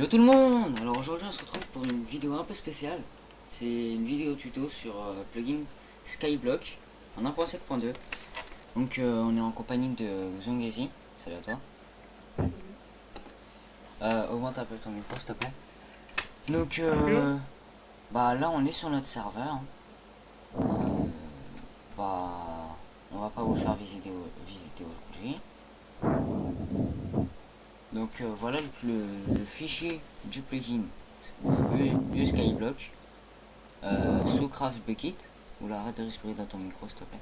Yo tout le monde. Alors aujourd'hui on se retrouve pour une vidéo un peu spéciale. C'est une vidéo tuto sur plugin Skyblock en 1.7.2. Donc on est en compagnie de Zongezi. Salut à toi. Augmente un peu ton micro s'il te plaît. Donc bah là on est sur notre serveur. Bah on va pas vous faire visiter aujourd'hui. Donc voilà le fichier du plugin du Skyblock sous Craft Bucket. Oula, arrête de respirer dans ton micro s'il te plaît.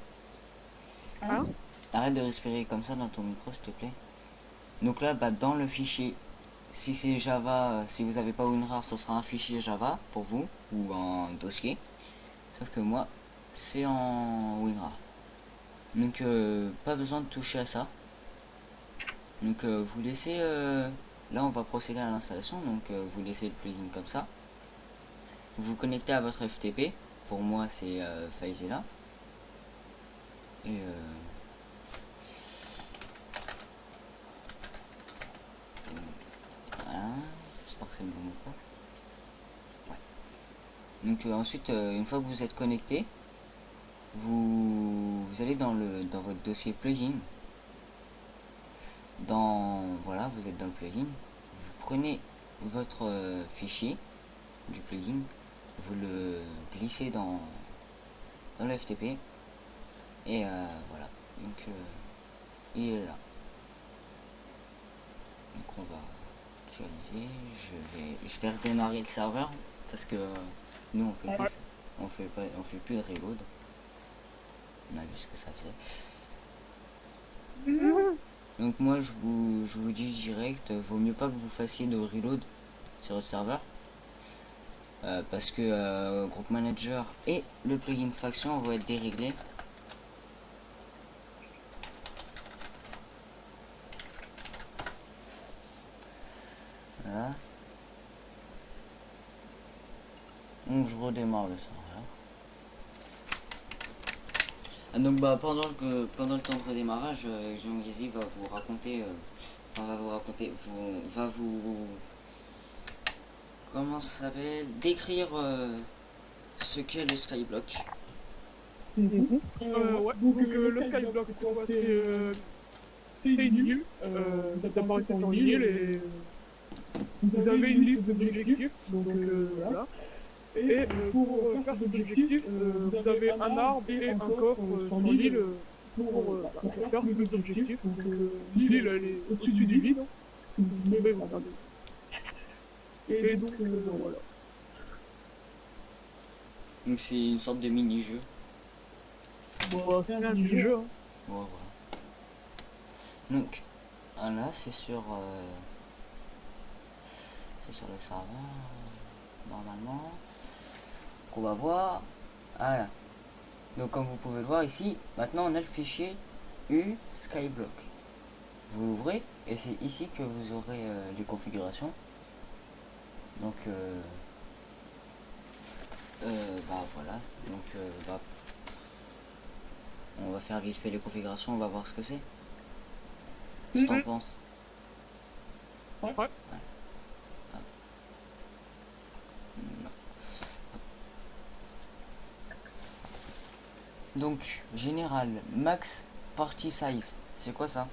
Hein? Arrête de respirer comme ça dans ton micro s'il te plaît. Donc là bah, dans le fichier, si c'est Java, si vous n'avez pas WinRAR, ce sera un fichier Java pour vous ou un dossier. Sauf que moi c'est en WinRAR. Donc pas besoin de toucher à ça. Donc vous laissez là on va procéder à l'installation. Donc vous laissez le plugin comme ça. Vous vous connectez à votre FTP. Pour moi c'est FileZilla. Et voilà. J'espère que c'est le bon mot de passe. Ouais. Donc ensuite une fois que vous êtes connecté, vous allez dans votre dossier plugin. Voilà, vous êtes dans le plugin. Vous prenez votre fichier du plugin, vous le glissez dans le FTP et voilà. Donc il est là. Donc on va actualiser. Je vais redémarrer le serveur parce que nous on fait plus de reload. On a vu ce que ça faisait. Donc moi je vous dis direct, vaut mieux pas que vous fassiez de reload sur le serveur. Parce que Group Manager et le plugin faction vont être déréglés. Voilà. Donc je redémarre le serveur. Donc bah pendant le temps de redémarrage, Zongezi va vous raconter, comment ça s'appelle, décrire ce qu'est le Skyblock. Ouais, donc le Skyblock, c'est quoi? C'est une île, vous apparaissez sur l'île et vous avez une liste d'objectifs, donc voilà. Et pour faire cet objectif, vous avez un arbre et un coffre sur l'île pour faire cet objectif. Donc l'île, elle est au-dessus du vide, hein. Si vous tombez, vous regardez. Et donc voilà. Donc c'est une sorte de mini-jeu. Bon, c'est un jeu, hein. Ouais, voilà. Donc là c'est sur le serveur normalement qu'on va voir. Voilà. Donc comme vous pouvez le voir ici, maintenant on a le fichier U Skyblock. Vous l'ouvrez et c'est ici que vous aurez les configurations. Donc bah voilà. Donc bah, on va faire vite fait les configurations, on va voir ce que c'est. Qu'est-ce que t'en penses? Ouais. Donc général max party size, c'est quoi ça?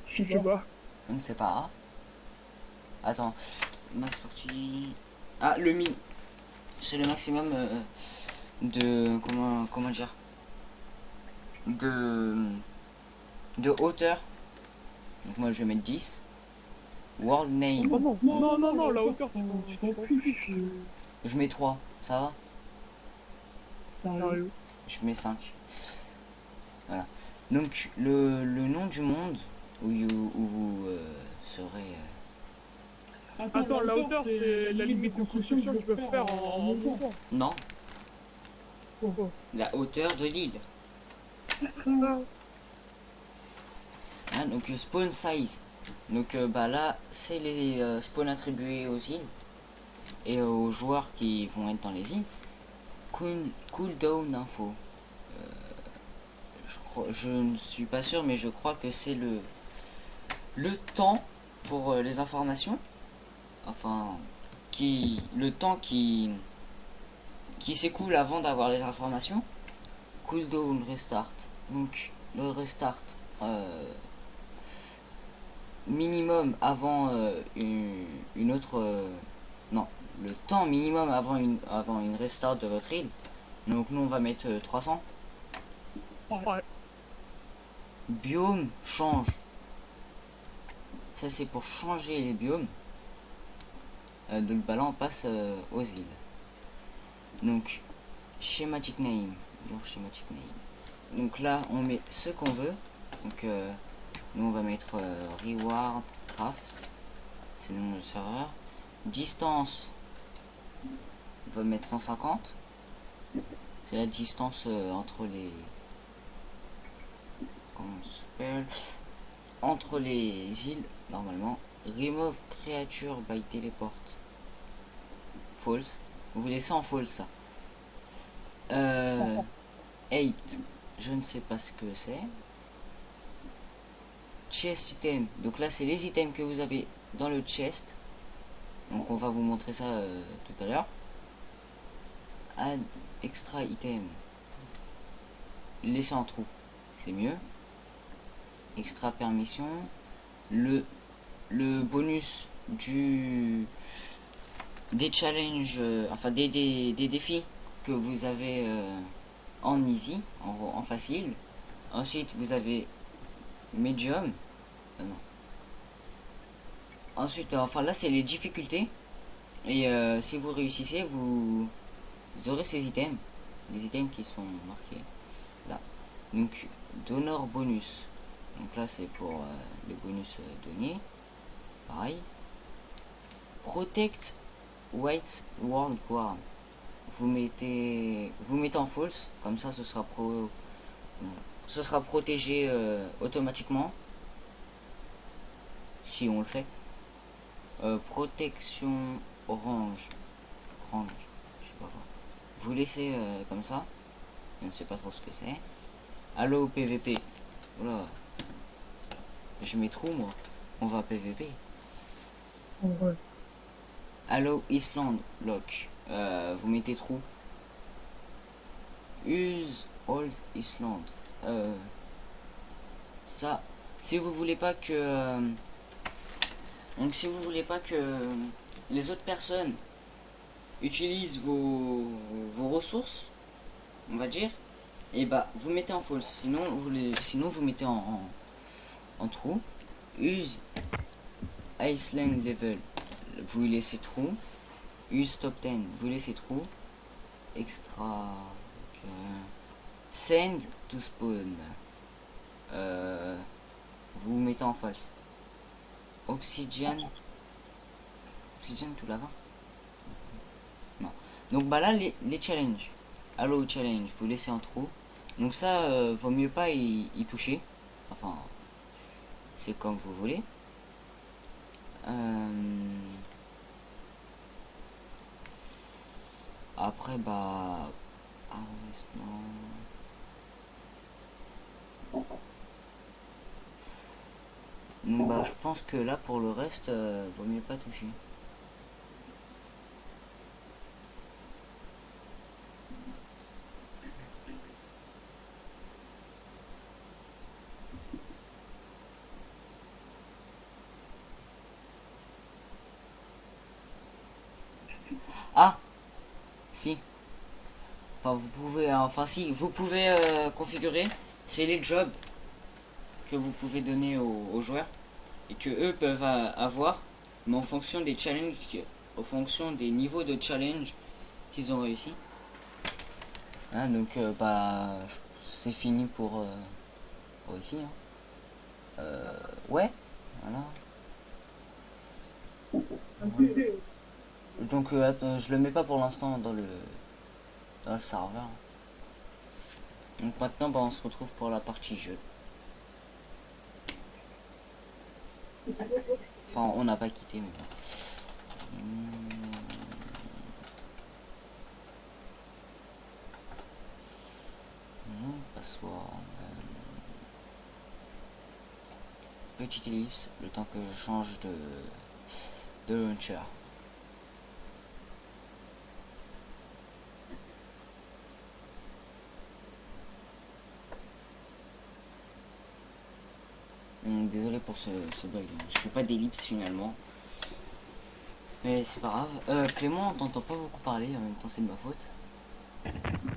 Je sais pas. Je ne sais pas. Attends, max party. Ah, le min. C'est le maximum de. Comment dire? De hauteur. Donc moi je vais mettre 10. World name. Oh non, la hauteur, tu t'en fiches. Je mets 3. Ça va? Sérieux. Je mets 5. Voilà. Donc le nom du monde où vous serez. Attends, la hauteur, c'est la limite de construction qu'ils peuvent faire en montant. Non, Pourquoi? la hauteur de l'île. Hein, donc spawn size. Donc bah là c'est les spawns attribués aux îles et aux joueurs qui vont être dans les îles. Cooldown info. Je ne suis pas sûr mais je crois que c'est le temps pour les informations. enfin, le temps qui s'écoule avant d'avoir les informations. Cooldown restart. Donc le restart minimum avant une autre non, le temps minimum avant une restart de votre île. Donc nous on va mettre 300. Ouais. Biome change. Ça c'est pour changer les biomes. Donc bah là on passe aux îles. Donc schematic name. Schematic name. Donc là on met ce qu'on veut. Donc nous on va mettre reward craft. C'est le nom du serveur. Distance, on va mettre 150. C'est la distance entre les, comment on s'appelle, entre les îles normalement. Remove creature by teleport. False. Vous laissez en false ça. 8. Je ne sais pas ce que c'est. Chest item. Donc là c'est les items que vous avez dans le chest. Donc on va vous montrer ça tout à l'heure. Add extra item. Laisser en trou. C'est mieux. Extra permission. Le bonus des challenges, enfin des défis que vous avez en easy, en facile. Ensuite vous avez medium. Non. Ensuite, enfin là c'est les difficultés. Et si vous réussissez, vous aurez ces items. Les items qui sont marqués là. Donc donneur bonus. Donc là c'est pour les bonus donnés. Pareil. Protect White World Guard. Vous mettez en false, comme ça ce sera protégé automatiquement si on le fait. Protection orange, je sais pas quoi. Vous laissez comme ça. Je ne sais pas trop ce que c'est. Allo PVP. Oula. Je mets trop moi. On va PVP. Ouais. Allo Island Lock. Vous mettez trou. Use Old Island. Ça, si vous voulez pas que donc si vous voulez pas que les autres personnes utilisent vos ressources, on va dire, et bah vous mettez en false. Sinon vous mettez en trou. Use Iceland level. Vous laissez trou. Use top 10. Vous laissez trou. Extra. Send to spawn. Vous mettez en false. Obsidian tout là-bas. Non. Donc bah là les challenges. Allo challenge, vous laissez en trou. Donc ça vaut mieux pas y toucher. Enfin c'est comme vous voulez. Après bah donc bah je pense que là pour le reste vaut mieux pas toucher. Ah si. Enfin vous pouvez configurer. C'est les jobs que vous pouvez donner aux joueurs et que eux peuvent avoir, mais en fonction des challenges, en fonction des niveaux de challenge qu'ils ont réussi. Hein, donc bah c'est fini pour ici. Hein. Ouais, voilà. Donc attends, je le mets pas pour l'instant dans le serveur. Donc maintenant bah, on se retrouve pour la partie jeu. Enfin on n'a pas quitté mais bon. Passoire. Petite ellipse, le temps que je change de launcher. Désolé pour ce bug, je fais pas d'ellipse finalement. Mais c'est pas grave. Clément, on t'entend pas beaucoup parler, en même temps c'est de ma faute.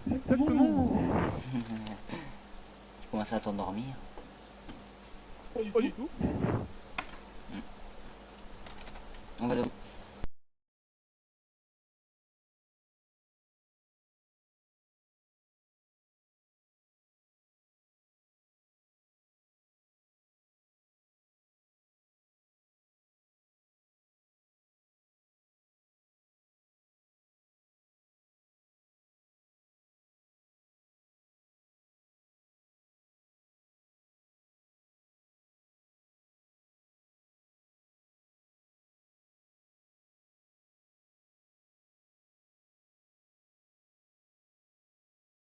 Exactement. Tu commences à t'endormir. Pas du tout. On va